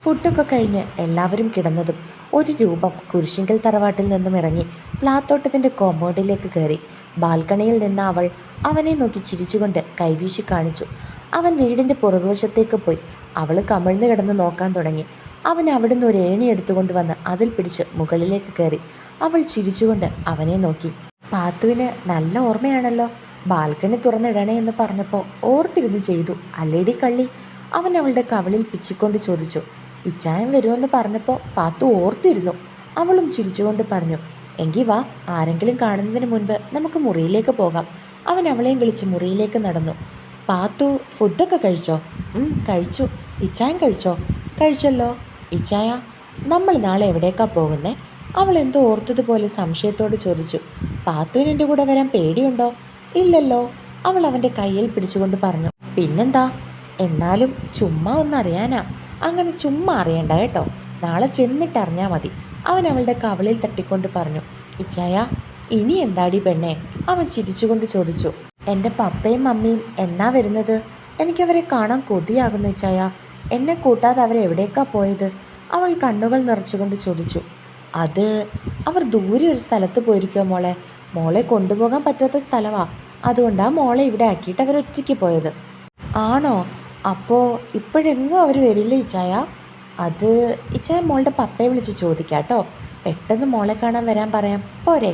ഫുഡൊക്കെ കഴിഞ്ഞ് എല്ലാവരും കിടന്നതും ഒരു രൂപം കുരിശിങ്കൽ തറവാട്ടിൽ നിന്നും ഇറങ്ങി പ്ലാത്തോട്ടത്തിൻ്റെ കോമ്പൗണ്ടിലേക്ക് കയറി. ബാൽക്കണിയിൽ നിന്ന് അവൾ അവനെ നോക്കി ചിരിച്ചുകൊണ്ട് കൈവീശി കാണിച്ചു. അവൻ വീടിൻ്റെ പുറകുവശത്തേക്ക് പോയി. അവൾ കമിഴ്ന്നു കിടന്ന് നോക്കാൻ തുടങ്ങി. അവൻ അവിടുന്ന് ഒരു ഏണി എടുത്തുകൊണ്ട് വന്ന് അതിൽ പിടിച്ച് മുകളിലേക്ക് കയറി. അവൾ ചിരിച്ചുകൊണ്ട് അവനെ നോക്കി. പാത്തുവിന് നല്ല ഓർമ്മയാണല്ലോ. ബാൽക്കണി തുറന്നിടണേ എന്ന് പറഞ്ഞപ്പോൾ ഓർത്തിരുന്നു ചെയ്തു അല്ലേടി കള്ളി. അവൻ അവളുടെ കവിളിൽ പിച്ചിക്കൊണ്ട് ചോദിച്ചു. ഇച്ചായം വരുമെന്ന് പറഞ്ഞപ്പോൾ പാത്തു ഓർത്തിരുന്നു. അവളും ചിരിച്ചുകൊണ്ട് പറഞ്ഞു. എങ്കിൽ വാ, ആരെങ്കിലും കാണുന്നതിന് മുൻപ് നമുക്ക് മുറിയിലേക്ക് പോകാം. അവൻ അവളെയും വിളിച്ച് മുറിയിലേക്ക് നടന്നു. പാത്തു ഫുഡൊക്കെ കഴിച്ചോ? കഴിച്ചു. ഇച്ചായം കഴിച്ചോ? കഴിച്ചല്ലോ. ഇച്ചായ, നമ്മൾ നാളെ എവിടേക്കാ പോകുന്നേ? അവൾ എന്തോ ഓർത്തതുപോലെ സംശയത്തോട് ചോദിച്ചു. പാത്തുവിന് എൻ്റെ കൂടെ വരാൻ പേടിയുണ്ടോ? ഇല്ലല്ലോ. അവൾ അവൻ്റെ കയ്യിൽ പിടിച്ചുകൊണ്ട് പറഞ്ഞു. പിന്നെന്താ? എന്നാലും ചുമ്മാ ഒന്നറിയാനാ. അങ്ങനെ ചുമ്മാ അറിയണ്ട കേട്ടോ, നാളെ ചെന്നിട്ടറിഞ്ഞാൽ മതി. അവൻ അവളുടെ കവളിൽ തട്ടിക്കൊണ്ട് പറഞ്ഞു. ഇച്ചായ, ഇനി എന്താടി പെണ്ണേ? അവൻ ചിരിച്ചുകൊണ്ട് ചോദിച്ചു. എൻ്റെ പപ്പയും മമ്മിയും എന്നാ വരുന്നത്? എനിക്കവരെ കാണാൻ കൊതിയാകുന്നു ഇച്ചായ. എന്നെ കൂട്ടാതെ അവരെവിടേക്കാ പോയത്? അവൾ കണ്ണുകൾ നിറച്ചുകൊണ്ട് ചോദിച്ചു. അത് അവർ ദൂരെ ഒരു സ്ഥലത്ത് പോയിരിക്കുമോ മോളെ. മോളെ കൊണ്ടുപോകാൻ പറ്റാത്ത സ്ഥലമാ. അതുകൊണ്ടാണ് മോളെ ഇവിടെ ആക്കിയിട്ട് അവരൊറ്റയ്ക്ക് പോയത്. ആണോ? അപ്പോൾ ഇപ്പോഴെങ്ങും അവർ വരില്ല ഇച്ചായ? അത് ഇച്ചായ മോളുടെ പപ്പയെ വിളിച്ച് ചോദിക്കാട്ടോ. പെട്ടെന്ന് മോളെ കാണാൻ വരാൻ പറയാം പോരെ?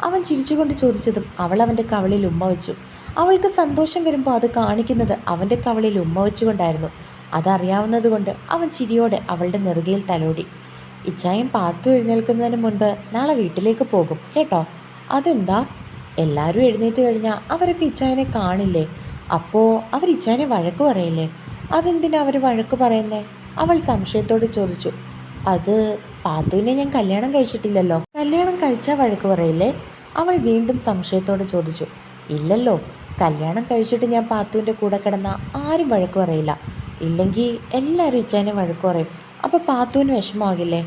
അവൻ ചിരിച്ചുകൊണ്ട് ചോദിച്ചതും അവൾ അവൻ്റെ കവളിൽ ഉമ്മ വെച്ചു. അവൾക്ക് സന്തോഷം വരുമ്പോൾ അത് കാണിക്കുന്നത് അവൻ്റെ കവളിൽ ഉമ്മ വെച്ചുകൊണ്ടായിരുന്നു. അതറിയാവുന്നതുകൊണ്ട് അവൻ ചിരിയോടെ അവളുടെ നെറുകയിൽ തലോടി. ഇച്ചായം പാത്തു എഴുന്നേൽക്കുന്നതിന് മുൻപ് നാളെ വീട്ടിലേക്ക് പോകും കേട്ടോ. അതെന്താ? എല്ലാവരും എഴുന്നേറ്റ് കഴിഞ്ഞാൽ അവരൊക്കെ ഇച്ചായനെ കാണില്ലേ? അപ്പോൾ അവർ ഇച്ചായനെ വഴക്ക് പറയില്ലേ? അതെന്തിനാ അവർ വഴക്ക് പറയുന്നേ? അവൾ സംശയത്തോട് ചോദിച്ചു. അത് പാത്തുവിനെ ഞാൻ കല്യാണം കഴിച്ചിട്ടില്ലല്ലോ. കല്യാണം കഴിച്ചാൽ വഴക്ക് പറയില്ലേ? അവൾ വീണ്ടും സംശയത്തോട് ചോദിച്ചു. ഇല്ലല്ലോ, കല്യാണം കഴിച്ചിട്ട് ഞാൻ പാത്തുവിൻ്റെ കൂടെ കിടന്നാൽ ആരും വഴക്ക് പറയില്ല. ഇല്ലെങ്കിൽ എല്ലാവരും ഇച്ചായനെ വഴക്ക് പറയും. അപ്പോൾ പാത്തുവിന് വിഷമമാകില്ലേ?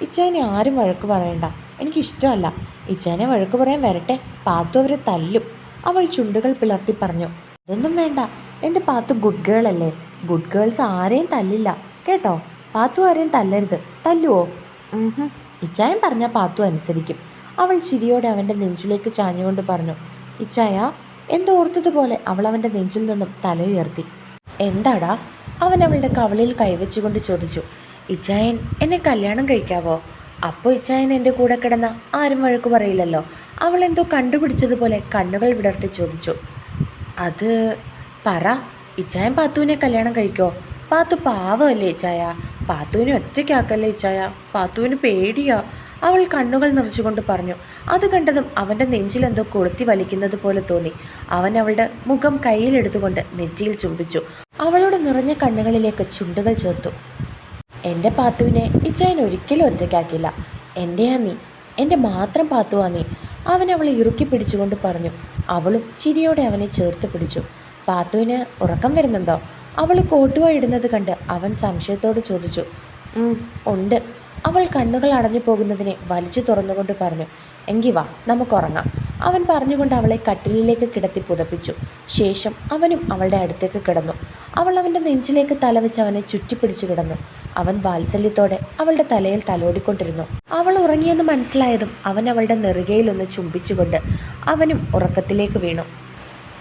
ഇച്ചായനെ ആരും വഴക്ക് പറയണ്ട, എനിക്കിഷ്ടമല്ല. ഇച്ചായനെ വഴക്ക് പറയാൻ വരട്ടെ, പാത്തു അവരെ തല്ലും. അവൾ ചുണ്ടുകൾ പിളർത്തി പറഞ്ഞു. അതൊന്നും വേണ്ട, എൻ്റെ പാത്തു ഗുഡ് ഗേൾ അല്ലേ. ഗുഡ് ഗേൾസ് ആരെയും തല്ലില്ല കേട്ടോ. പാത്തു ആരെയും തല്ലരുത്. തല്ലുവോ? ഇച്ചായൻ പറഞ്ഞാൽ പാത്തു അനുസരിക്കും. അവൾ ചിരിയോടെ അവൻ്റെ നെഞ്ചിലേക്ക് ചാഞ്ഞുകൊണ്ട് പറഞ്ഞു. ഇച്ചായ, എന്തോർത്തതുപോലെ അവൾ അവൻ്റെ നെഞ്ചിൽ നിന്നും തല ഉയർത്തി. എന്താടാ? അവൻ അവളുടെ കവളിൽ കൈവച്ചുകൊണ്ട് ചോദിച്ചു. ഇച്ചായൻ എന്നെ കല്യാണം കഴിക്കാവോ? അപ്പോൾ ഇച്ചായൻ എൻ്റെ കൂടെ കിടന്ന ആരും വഴക്ക് പറയില്ലല്ലോ. അവൾ എന്തോ കണ്ടുപിടിച്ചതുപോലെ കണ്ണുകൾ വിടർത്തി ചോദിച്ചു. അത് പറ, ഇച്ചായൻ പാത്തുവിനെ കല്യാണം കഴിക്കോ? പാത്തു പാവമല്ലേ ഇച്ചായ? പാത്തുവിനെ ഒറ്റയ്ക്കാക്കല്ലേ ഇച്ചായ? പാത്തുവിന് പേടിയാ. അവൾ കണ്ണുകൾ നിറച്ചുകൊണ്ട് പറഞ്ഞു. അത് കണ്ടതും അവൻ്റെ നെഞ്ചിലെന്തോ കൊളുത്തി വലിക്കുന്നത് പോലെ തോന്നി. അവൻ അവളുടെ മുഖം കയ്യിലെടുത്തുകൊണ്ട് നെറ്റിയിൽ ചുംബിച്ചു. അവളുടെ നിറഞ്ഞ കണ്ണുകളിലേക്ക് ചുണ്ടുകൾ ചേർത്തു. എൻ്റെ പാത്തുവിനെ ഇച്ചായൻ ഒരിക്കലും ഒറ്റയ്ക്കാക്കില്ല. എൻ്റെയാ നീ, എൻ്റെ മാത്രം പാത്തുവാ നീ. അവൻ അവളെ ഇറുക്കി പിടിച്ചുകൊണ്ട് പറഞ്ഞു. അവളും ചിരിയോടെ അവനെ ചേർത്ത് പിടിച്ചു. പാത്തുവിന് ഉറക്കം വരുന്നുണ്ടോ? അവൾ കോട്ടുവായി ഇടുന്നത് കണ്ട് അവൻ സംശയത്തോട് ചോദിച്ചു. ഉണ്ട്. അവൾ കണ്ണുകൾ അടഞ്ഞു പോകുന്നതിനെ വലിച്ചു തുറന്നുകൊണ്ട് പറഞ്ഞു. എങ്കിൽ വാ, നമുക്കുറങ്ങാം. അവൻ പറഞ്ഞുകൊണ്ട് അവളെ കട്ടിലിലേക്ക് കിടത്തി പുതപ്പിച്ചു. ശേഷം അവനും അവളുടെ അടുത്തേക്ക് കിടന്നു. അവൾ അവൻ്റെ നെഞ്ചിലേക്ക് തലവെച്ച് അവനെ ചുറ്റിപ്പിടിച്ചു കിടന്നു. അവൻ വാത്സല്യത്തോടെ അവളുടെ തലയിൽ തലോടിക്കൊണ്ടിരുന്നു. അവൾ ഉറങ്ങിയെന്ന് മനസ്സിലായതും അവൻ അവളുടെ നെറുകയിലൊന്ന് ചുംബിച്ചുകൊണ്ട് അവനും ഉറക്കത്തിലേക്ക് വീണു.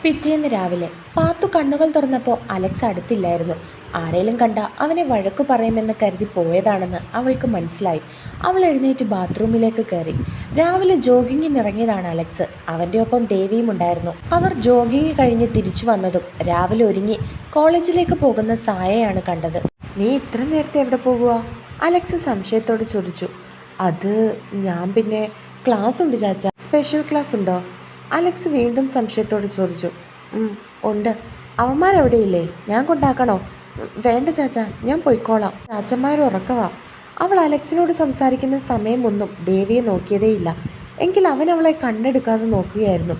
പിറ്റേന്ന് രാവിലെ പാത്തു കണ്ണുകൾ തുറന്നപ്പോൾ അലക്സ് അടുത്തില്ലായിരുന്നു. ആരേലും കണ്ട അവനെ വഴക്കു പറയുമെന്ന് കരുതി പോയതാണെന്ന് അവൾക്ക് മനസ്സിലായി. അവൾ എഴുന്നേറ്റ് ബാത്റൂമിലേക്ക് കയറി. രാവിലെ ജോഗിങ്ങിന് ഇറങ്ങിയതാണ് അലക്സ്. അവൻ്റെ ഒപ്പം ദേവിയും ഉണ്ടായിരുന്നു. അവർ ജോഗിങ് കഴിഞ്ഞ് തിരിച്ചു വന്നതും രാവിലെ ഒരുങ്ങി കോളേജിലേക്ക് പോകുന്ന സായയാണ് കണ്ടത്. നീ ഇത്ര നേരത്തെ എവിടെ പോകുക? അലക്സ് സംശയത്തോട് ചോദിച്ചു. അത് ഞാൻ പിന്നെ ക്ലാസ് ഉണ്ട് ചാച്ച. സ്പെഷ്യൽ ക്ലാസ് ഉണ്ടോ? അലക്സ് വീണ്ടും സംശയത്തോട് ചോദിച്ചു. ഉണ്ട്. അവന്മാരവിടെയില്ലേ? ഞാൻ കൊണ്ടാക്കണോ? വേണ്ട ചാച്ച, ഞാൻ പോയിക്കോളാം. ചാച്ചന്മാർ ഉറക്കവാ. അവൾ അലക്സിനോട് സംസാരിക്കുന്ന സമയമൊന്നും ദേവിയെ നോക്കിയതേയില്ല. എങ്കിൽ അവൻ അവളെ കണ്ണെടുക്കാതെ നോക്കുകയായിരുന്നു.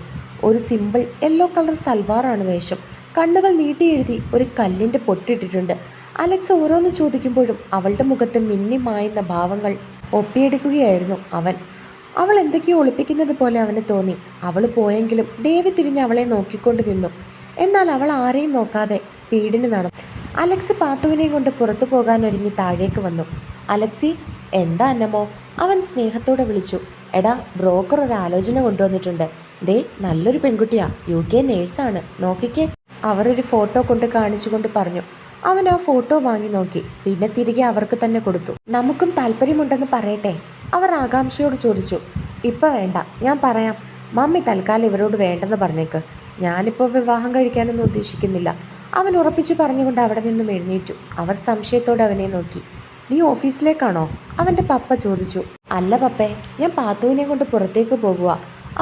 ഒരു സിമ്പിൾ യെല്ലോ കളർ സൽവാറാണ് വേഷം. കണ്ണുകൾ നീട്ടി എഴുതി ഒരു കല്ലിൻ്റെ പൊട്ടിട്ടിട്ടുണ്ട്. അലക്സ് ഓരോന്ന് ചോദിക്കുമ്പോഴും അവളുടെ മുഖത്ത് മിന്നി മായുന്ന ഭാവങ്ങൾ ഒപ്പിയെടുക്കുകയായിരുന്നു അവൻ. അവൾ എന്തൊക്കെയോ ഒളിപ്പിക്കുന്നത് പോലെ അവന് തോന്നി. അവൾ പോയെങ്കിലും ദേവി തിരിഞ്ഞ് അവളെ നോക്കിക്കൊണ്ട് നിന്നു. എന്നാൽ അവൾ ആരെയും നോക്കാതെ സ്പീഡിന് നടന്നു. അലക്സ് പാത്തുവിനെ കൊണ്ട് പുറത്തു പോകാൻ ഒരുങ്ങി താഴേക്ക് വന്നു. അലക്സി, എന്താ അന്നമ്മോ? അവൻ സ്നേഹത്തോടെ വിളിച്ചു. എടാ, ബ്രോക്കർ ഒരു ആലോചന കൊണ്ടുവന്നിട്ടുണ്ട്. ദേ, നല്ലൊരു പെൺകുട്ടിയാ, UK നേഴ്സാണ്, നോക്കിക്കേ. അവർ ഒരു ഫോട്ടോ കൊണ്ട് കാണിച്ചുകൊണ്ട് പറഞ്ഞു. അവൻ ആ ഫോട്ടോ വാങ്ങി നോക്കി, പിന്നെ തിരികെ അവർക്ക് തന്നെ കൊടുത്തു. നമുക്കും താല്പര്യമുണ്ടെന്ന് പറയട്ടെ? അവർ ആകാംക്ഷയോട് ചോദിച്ചു. ഇപ്പം വേണ്ട, ഞാൻ പറയാം. മമ്മി തൽക്കാലം ഇവരോട് വേണ്ടെന്ന് പറഞ്ഞേക്ക്. ഞാനിപ്പോൾ വിവാഹം കഴിക്കാനൊന്നും ഉദ്ദേശിക്കുന്നില്ല. അവൻ ഉറപ്പിച്ചു പറഞ്ഞുകൊണ്ട് അവിടെ നിന്നും എഴുന്നേറ്റു. അവർ സംശയത്തോടെ അവനെ നോക്കി. നീ ഓഫീസിലേക്കാണോ? അവൻ്റെ പപ്പ ചോദിച്ചു. അല്ല പപ്പേ, ഞാൻ പാത്തുവിനെ കൊണ്ട് പുറത്തേക്ക് പോകുക.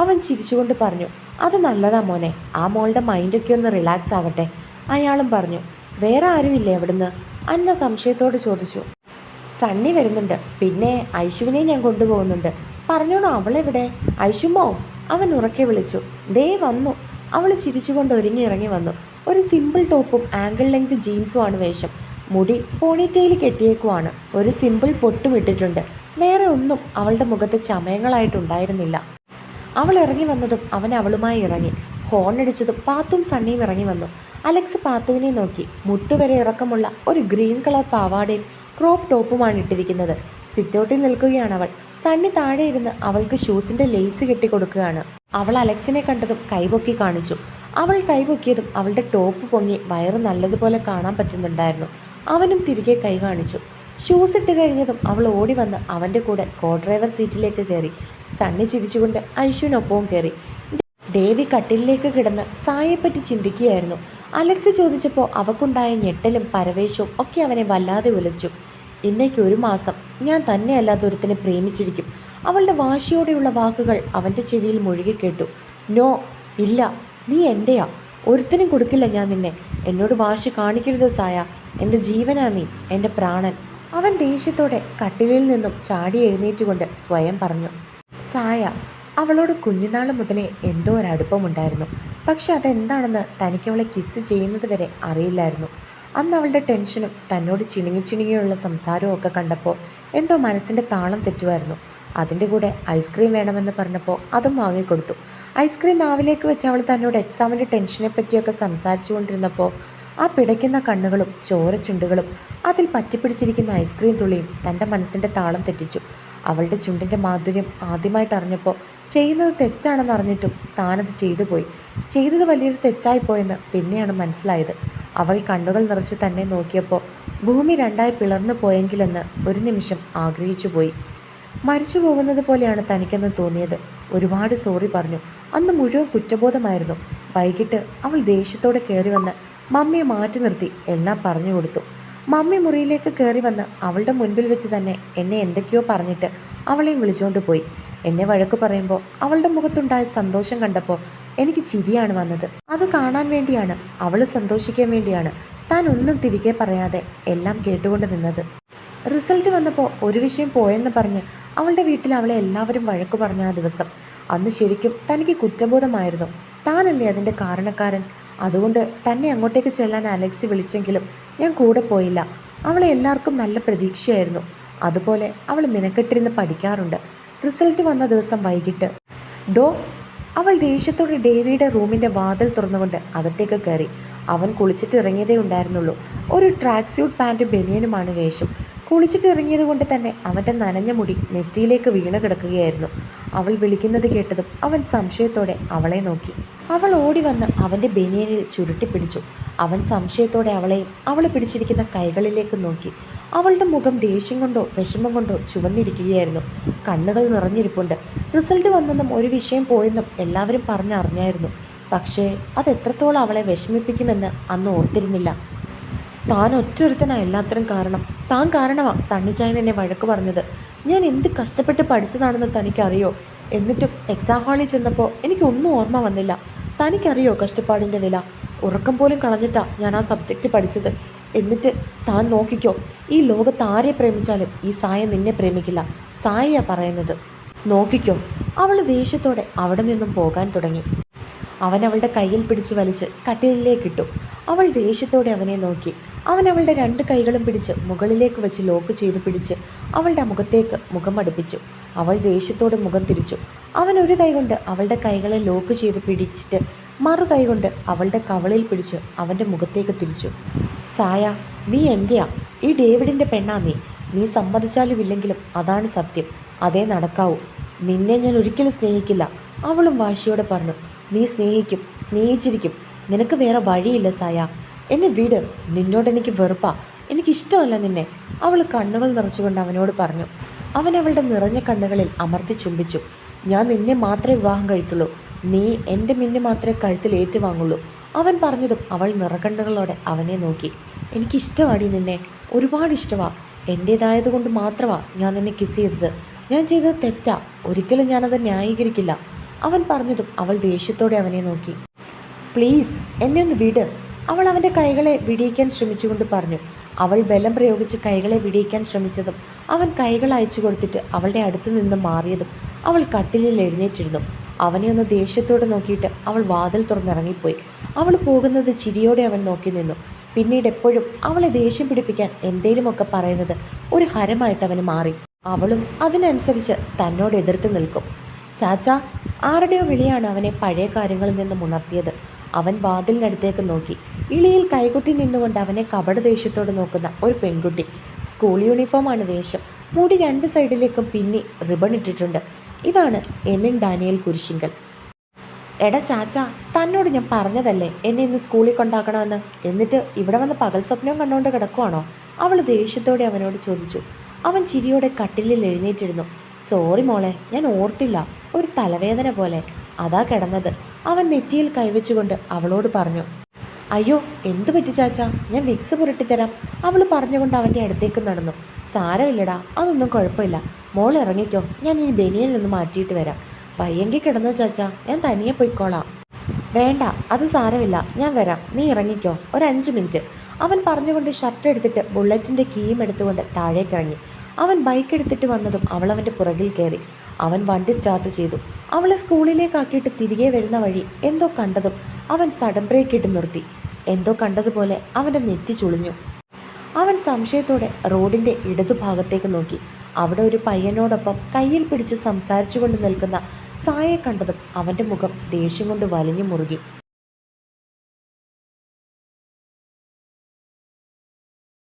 അവൻ ചിരിച്ചുകൊണ്ട് പറഞ്ഞു. അത് നല്ലതാ മോനെ, ആ മോളുടെ മൈൻഡൊക്കെ ഒന്ന് റിലാക്സ് ആകട്ടെ. അയാളും പറഞ്ഞു. വേറെ ആരുമില്ലേ അവിടുന്ന്? അന്ന സംശയത്തോട് ചോദിച്ചു. സണ്ണി വരുന്നുണ്ട്, പിന്നെ ഐശുവിനെ ഞാൻ കൊണ്ടുപോകുന്നുണ്ട്. പറഞ്ഞോണോ അവളെവിടെ? ഐശുമോ? അവൻ ഉറക്കെ വിളിച്ചു. ദേ വന്നു. അവൾ ചിരിച്ചുകൊണ്ട് ഒരുങ്ങി ഇറങ്ങി വന്നു. ഒരു സിമ്പിൾ ടോപ്പും ആംഗിൾ ലെങ്ത് ജീൻസുമാണ് വേഷം. മുടി പോണിറ്റെയിൽ കെട്ടിയേക്കുവാണ്. ഒരു സിമ്പിൾ പൊട്ടും ഇട്ടിട്ടുണ്ട്. വേറെ ഒന്നും അവളുടെ മുഖത്ത് ചമയങ്ങളായിട്ടുണ്ടായിരുന്നില്ല. അവൾ ഇറങ്ങി വന്നതും അവൻ അവളുമായി ഇറങ്ങി. ഹോൺ അടിച്ചതും പാത്തും സണ്ണിയും ഇറങ്ങി വന്നു. അലക്സ് പാത്തുവിനെ നോക്കി. മുട്ടുവരെ ഇറക്കമുള്ള ഒരു ഗ്രീൻ കളർ പാവാടയും ക്രോപ്പ് ടോപ്പുമാണ് ഇട്ടിരിക്കുന്നത്. സിറ്റൗട്ടിൽ നിൽക്കുകയാണ് അവൾ. സണ്ണി താഴെ ഇരുന്ന് അവൾക്ക് ഷൂസിൻ്റെ ലേസ് കെട്ടിക്കൊടുക്കുകയാണ്. അവൾ അലക്സിനെ കണ്ടതും കൈപൊക്കി കാണിച്ചു. അവൾ കൈപൊക്കിയതും അവളുടെ ടോപ്പ് പൊങ്ങി വയറ് നല്ലതുപോലെ കാണാൻ പറ്റുന്നുണ്ടായിരുന്നു. അവനും തിരികെ കൈ കാണിച്ചു. ഷൂസ് ഇട്ട് കഴിഞ്ഞതും അവൾ ഓടി വന്ന് അവൻ്റെ കൂടെ കോ ഡ്രൈവർ സീറ്റിലേക്ക് കയറി. സണ്ണി ചിരിച്ചുകൊണ്ട് ഐശുവിനൊപ്പവും കയറി. ഡേവി കട്ടിലിലേക്ക് കിടന്ന് സായയെപ്പറ്റി ചിന്തിക്കുകയായിരുന്നു. അലക്സ് ചോദിച്ചപ്പോൾ അവക്കുണ്ടായ ഞെട്ടലും പരവേശവും ഒക്കെ അവനെ വല്ലാതെ ഉലച്ചു. ഇന്നേക്ക് 1 മാസം ഞാൻ തന്നെയല്ലാത്ത ഒരുത്തിനെ പ്രേമിച്ചിരിക്കും. അവളുടെ വാശിയോടെയുള്ള വാക്കുകൾ അവൻ്റെ ചെവിയിൽ മുഴുകി കേട്ടു. നോ, ഇല്ല, നീ എൻ്റെയാ. ഒരുത്തിനും കൊടുക്കില്ല ഞാൻ നിന്നെ. എന്നോട് വാശി കാണിക്കരുത് സായ. എൻ്റെ ജീവനാ നീ, എൻ്റെ പ്രാണൻ. അവൻ ദേഷ്യത്തോടെ കട്ടിലിൽ നിന്നും ചാടി എഴുന്നേറ്റുകൊണ്ട് സ്വയം പറഞ്ഞു. സായ അവളോട് കുഞ്ഞുനാൾ മുതലേ എന്തോ ഒരടുപ്പമുണ്ടായിരുന്നു. പക്ഷെ അതെന്താണെന്ന് തനിക്കവളെ കിസ് ചെയ്യുന്നത് വരെ അറിയില്ലായിരുന്നു. അന്ന് അവളുടെ ടെൻഷനും തന്നോട് ചിണുങ്ങിയുള്ള സംസാരവും ഒക്കെ കണ്ടപ്പോൾ എന്തോ മനസ്സിൻ്റെ താളം തെറ്റുമായിരുന്നു. അതിൻ്റെ കൂടെ ഐസ്ക്രീം വേണമെന്ന് പറഞ്ഞപ്പോൾ അതും വാങ്ങിക്കൊടുത്തു. ഐസ്ക്രീം നാവിലേക്ക് വെച്ച് അവൾ തന്നോട് എക്സാമിൻ്റെ ടെൻഷനെ പറ്റിയൊക്കെ സംസാരിച്ചു കൊണ്ടിരുന്നപ്പോൾ ആ പിടയ്ക്കുന്ന കണ്ണുകളും ചോര ചുണ്ടുകളും അതിൽ പറ്റിപ്പിടിച്ചിരിക്കുന്ന ഐസ്ക്രീം തുള്ളിയും തൻ്റെ മനസ്സിൻ്റെ താളം തെറ്റിച്ചു. അവളുടെ ചുണ്ടിൻ്റെ മാധുര്യം ആദ്യമായിട്ട് അറിഞ്ഞപ്പോൾ ചെയ്യുന്നത് തെറ്റാണെന്ന് അറിഞ്ഞിട്ടും താനത് ചെയ്തു പോയി. ചെയ്തത് വലിയൊരു തെറ്റായിപ്പോയെന്ന് പിന്നെയാണ് മനസ്സിലായത്. അവൾ കണ്ണുകൾ നിറച്ച് തന്നെ നോക്കിയപ്പോൾ ഭൂമി 2ആയി പിളർന്നു പോയെങ്കിലെന്ന് ഒരു നിമിഷം ആഗ്രഹിച്ചു പോയി. മരിച്ചു പോകുന്നത് പോലെയാണ് തനിക്കെന്ന് തോന്നിയത്. ഒരുപാട് സോറി പറഞ്ഞു. അന്ന് മുഴുവൻ കുറ്റബോധമായിരുന്നു. വൈകിട്ട് അവൾ ദേഷ്യത്തോടെ കയറി വന്ന് മമ്മിയെ മാറ്റി നിർത്തി എല്ലാം പറഞ്ഞു കൊടുത്തു. മമ്മി മുറിയിലേക്ക് കയറി വന്ന് അവളുടെ മുൻപിൽ വെച്ച് തന്നെ എന്നെ എന്തൊക്കെയോ പറഞ്ഞിട്ട് അവളെയും വിളിച്ചുകൊണ്ട് പോയി. എന്നെ വഴക്ക് പറയുമ്പോൾ അവളുടെ മുഖത്തുണ്ടായ സന്തോഷം കണ്ടപ്പോൾ എനിക്ക് ചിരിയാണ് വന്നത്. അത് കാണാൻ വേണ്ടിയാണ്, അവൾ സന്തോഷിക്കാൻ വേണ്ടിയാണ് താൻ ഒന്നും തിരികെ പറയാതെ എല്ലാം കേട്ടുകൊണ്ട് നിന്നത്. റിസൾട്ട് വന്നപ്പോൾ ഒരു വിഷയം പോയെന്ന് പറഞ്ഞ് അവളുടെ വീട്ടിൽ അവളെ എല്ലാവരും വഴക്ക് പറഞ്ഞ ആ ദിവസം, അന്ന് ശരിക്കും തനിക്ക് കുറ്റബോധമായിരുന്നു. താനല്ലേ അതിൻ്റെ കാരണക്കാരൻ. അതുകൊണ്ട് തന്നെ അങ്ങോട്ടേക്ക് ചെല്ലാൻ അലക്സി വിളിച്ചെങ്കിലും ഞാൻ കൂടെ പോയില്ല. അവളെ എല്ലാവർക്കും നല്ല പ്രതീക്ഷയായിരുന്നു. അതുപോലെ അവൾ മിനക്കെട്ടിരുന്ന് പഠിക്കാറുണ്ട്. റിസൾട്ട് വന്ന ദിവസം വൈകിട്ട് ഡോ അവൾ ദേഷ്യത്തോടെ ഡേവിയുടെ റൂമിൻ്റെ വാതിൽ തുറന്നുകൊണ്ട് അകത്തേക്ക് കയറി. അവൻ കുളിച്ചിട്ട് ഇറങ്ങിയതേ ഉണ്ടായിരുന്നുള്ളൂ. ഒരു ട്രാക്ക് സ്യൂട്ട് പാൻറ്റും ബനിയനുമാണ് വേഷം. കുളിച്ചിട്ട് ഇറങ്ങിയത് കൊണ്ട് തന്നെ അവൻ്റെ നനഞ്ഞ മുടി നെറ്റിയിലേക്ക് വീണ് കിടക്കുകയായിരുന്നു. അവൾ വിളിക്കുന്നത് കേട്ടതും അവൻ സംശയത്തോടെ അവളെ നോക്കി. അവൾ ഓടി വന്ന് അവൻ്റെ ബനിയനിൽ ചുരുട്ടിപ്പിടിച്ചു. അവൻ സംശയത്തോടെ അവളെയും അവൾ പിടിച്ചിരിക്കുന്ന കൈകളിലേക്ക് നോക്കി. അവളുടെ മുഖം ദേഷ്യം കൊണ്ടോ വിഷമം കൊണ്ടോ ചുവന്നിരിക്കുകയായിരുന്നു. കണ്ണുകൾ നിറഞ്ഞിരിപ്പുണ്ട്. റിസൾട്ട് വന്നെന്നും ഒരു വിഷയം പോയെന്നും എല്ലാവരും പറഞ്ഞറിഞ്ഞായിരുന്നു. പക്ഷേ അതെത്രത്തോളം അവളെ വിഷമിപ്പിക്കുമെന്ന് അന്ന് ഓർത്തിരുന്നില്ല. താൻ ഒറ്റൊരുത്തനാണ് എല്ലാത്തിനും കാരണം. താൻ കാരണമാണ് സണ്ണിച്ചായൻ എന്നെ വഴക്ക് പറഞ്ഞത്. ഞാൻ എന്ത് കഷ്ടപ്പെട്ട് പഠിച്ചതാണെന്ന് തനിക്കറിയോ? എന്നിട്ടും എക്സാം ഹാളിൽ ചെന്നപ്പോൾ എനിക്കൊന്നും ഓർമ്മ വന്നില്ല. തനിക്കറിയോ കഷ്ടപ്പാടിൻ്റെ വില? ഉറക്കം പോലും കളഞ്ഞിട്ടാണ് ഞാൻ ആ സബ്ജക്റ്റ് പഠിച്ചത്. എന്നിട്ട് താൻ നോക്കിക്കോ, ഈ ലോകത്ത് ആരെ പ്രേമിച്ചാലും ഈ സായ നിന്നെ പ്രേമിക്കില്ല. സായയാ പറയുന്നത്, നോക്കിക്കോ. അവൾ ദേഷ്യത്തോടെ അവിടെ നിന്നും പോകാൻ തുടങ്ങി. അവൻ അവളുടെ കയ്യിൽ പിടിച്ച് വലിച്ച് കട്ടിലിലേക്കിട്ടു. അവൾ ദേഷ്യത്തോടെ അവനെ നോക്കി. അവൻ അവളുടെ 2 കൈകളും പിടിച്ച് മുകളിലേക്ക് വെച്ച് ലോക്ക് ചെയ്ത് പിടിച്ച് അവളുടെ മുഖത്തേക്ക് മുഖം അടുപ്പിച്ചു. അവൾ ദേഷ്യത്തോടെ മുഖം തിരിച്ചു. അവൻ ഒരു കൈ കൊണ്ട് അവളുടെ കൈകളെ ലോക്ക് ചെയ്ത് പിടിച്ചിട്ട് മറു കൈ കൊണ്ട് അവളുടെ കവളിൽ പിടിച്ച് അവൻ്റെ മുഖത്തേക്ക് തിരിച്ചു. സായ, നീ എൻ്റെയാ. ഈ ഡേവിഡിൻ്റെ പെണ്ണാ നീ. നീ സമ്മതിച്ചാലും ഇല്ലെങ്കിലും അതാണ് സത്യം. അതേ നടക്കാവൂ. നിന്നെ ഞാൻ ഒരിക്കലും സ്നേഹിക്കില്ല. അവളും വാശിയോടെ പറഞ്ഞു. നീ സ്നേഹിക്കും, സ്നേഹിച്ചിരിക്കും. നിനക്ക് വേറെ വഴിയില്ല സായ. എന്നെ വിട്. നിന്നോടെനിക്ക് വെറുപ്പാ. എനിക്കിഷ്ടമല്ല നിന്നെ. അവൾ കണ്ണുകൾ നിറച്ചുകൊണ്ട് അവനോട് പറഞ്ഞു. അവൻ അവളുടെ നിറഞ്ഞ കണ്ണുകളിൽ അമർത്തി ചുംബിച്ചു. ഞാൻ നിന്നെ മാത്രമേ വിവാഹം കഴിക്കുള്ളൂ. നീ എൻ്റെ മിന്നെ മാത്രമേ കഴുത്തിൽ ഏറ്റുവാങ്ങുള്ളൂ. അവൻ പറഞ്ഞതും അവൾ നിറകണ്ണുകളോടെ അവനെ നോക്കി. എനിക്കിഷ്ടമാടി നിന്നെ, ഒരുപാട് ഇഷ്ടമാണ്. എൻ്റേതായതുകൊണ്ട് മാത്രമാണ് ഞാൻ നിന്നെ കിസ് ചെയ്തത്. ഞാൻ ചെയ്തത് തെറ്റാ. ഒരിക്കലും ഞാനത് ന്യായീകരിക്കില്ല. അവൻ പറഞ്ഞതും അവൾ ദേഷ്യത്തോടെ അവനെ നോക്കി. പ്ലീസ് എന്നെ ഒന്ന് വിട്. അവൾ അവൻ്റെ കൈകളെ വിടിയിക്കാൻ ശ്രമിച്ചുകൊണ്ട് പറഞ്ഞു. അവൾ ബലം പ്രയോഗിച്ച് കൈകളെ വിടിയിക്കാൻ ശ്രമിച്ചതും അവൻ കൈകൾ അയച്ചു കൊടുത്തിട്ട് അവളുടെ അടുത്ത് നിന്ന് മാറിയതും അവൾ കട്ടിലിൽ എഴുന്നേറ്റിരുന്നു. അവനെ ഒന്ന് ദേഷ്യത്തോടെ നോക്കിയിട്ട് അവൾ വാതിൽ തുറന്നിറങ്ങിപ്പോയി. അവൾ പോകുന്നത് ചിരിയോടെ അവൻ നോക്കി നിന്നു. പിന്നീട് എപ്പോഴും അവളെ ദേഷ്യം പിടിപ്പിക്കാൻ എന്തേലുമൊക്കെ പറയുന്നത് ഒരു ഹരമായിട്ട് അവന് മാറി. അവളും അതിനനുസരിച്ച് തന്നോട് എതിർത്ത് നിൽക്കും. ചാച്ചാ, ആരുടെയോ വിളിയാണ് അവനെ പഴയ കാര്യങ്ങളിൽ നിന്നും ഉണർത്തിയത്. അവൻ വാതിലിനടുത്തേക്ക് നോക്കി. ഇളിയിൽ കൈകുത്തി നിന്നുകൊണ്ട് അവനെ കപട ദേഷ്യത്തോട് നോക്കുന്ന ഒരു പെൺകുട്ടി. സ്കൂൾ യൂണിഫോമാണ് വേഷം. മുടി 2 സൈഡിലേക്കും പിന്നി റിബൺ ഇട്ടിട്ടുണ്ട്. ഇതാണ് എമിൻ ഡാനിയൽ കുരിശിങ്കൽ. എടാ ചാച്ചാ, തന്നോട് ഞാൻ പറഞ്ഞതല്ലേ എന്നെ ഇന്ന് സ്കൂളിൽ കൊണ്ടാക്കണമെന്ന്. എന്നിട്ട് ഇവിടെ വന്ന് പകൽ സ്വപ്നവും കണ്ടുകൊണ്ട് കിടക്കുവാണോ? അവൾ ദേഷ്യത്തോടെ അവനോട് ചോദിച്ചു. അവൻ ചിരിയോടെ കട്ടിലിൽ എഴുന്നേറ്റിരുന്നു. സോറി മോളെ, ഞാൻ ഓർത്തില്ല. ഒരു തലവേദന പോലെ അതാ കിടന്നത്. അവൻ നെറ്റിയിൽ കൈവച്ചുകൊണ്ട് അവളോട് പറഞ്ഞു. അയ്യോ, എന്തു പറ്റി ചാച്ചാ? ഞാൻ വിക്സ് പുരട്ടിത്തരാം. അവൾ പറഞ്ഞുകൊണ്ട് അവൻ്റെ അടുത്തേക്ക് നടന്നു. സാരമില്ലടാ, അതൊന്നും കുഴപ്പമില്ല. മോൾ ഇറങ്ങിക്കോ. ഞാൻ ഈ ബനിയനൊന്ന് മാറ്റിയിട്ട് വരാം. വയ്യെങ്കിൽ കിടന്നോ ചാച്ചാ, ഞാൻ തനിയെ പോയിക്കോളാം. വേണ്ട, അത് സാരമില്ല, ഞാൻ വരാം. നീ ഇറങ്ങിക്കോ, ഒരു 5 മിനിറ്റ്. അവൻ പറഞ്ഞുകൊണ്ട് ഷർട്ട് എടുത്തിട്ട് ബുള്ളറ്റിൻ്റെ കീയും എടുത്തുകൊണ്ട് താഴേക്കിറങ്ങി. അവൻ ബൈക്ക് എടുത്തിട്ട് വന്നതും അവൾ അവൻ്റെ പുറകിൽ കയറി. അവൻ വണ്ടി സ്റ്റാർട്ട് ചെയ്തു. അവളെ സ്കൂളിലേക്കാക്കിയിട്ട് തിരികെ വരുന്ന വഴി എന്തോ കണ്ടതും അവൻ സഡൻ ബ്രേക്ക് ഇട്ട് നിർത്തി. എന്തോ കണ്ടതുപോലെ അവൻ്റെ നെറ്റി ചുളിഞ്ഞു. അവൻ സംശയത്തോടെ റോഡിൻ്റെ ഇടതുഭാഗത്തേക്ക് നോക്കി. അവിടെ ഒരു പയ്യനോടൊപ്പം കയ്യിൽ പിടിച്ച് സംസാരിച്ചു കൊണ്ട് നിൽക്കുന്ന സായെ കണ്ടതും അവൻ്റെ മുഖം ദേഷ്യം കൊണ്ട് വലിഞ്ഞു മുറുകി.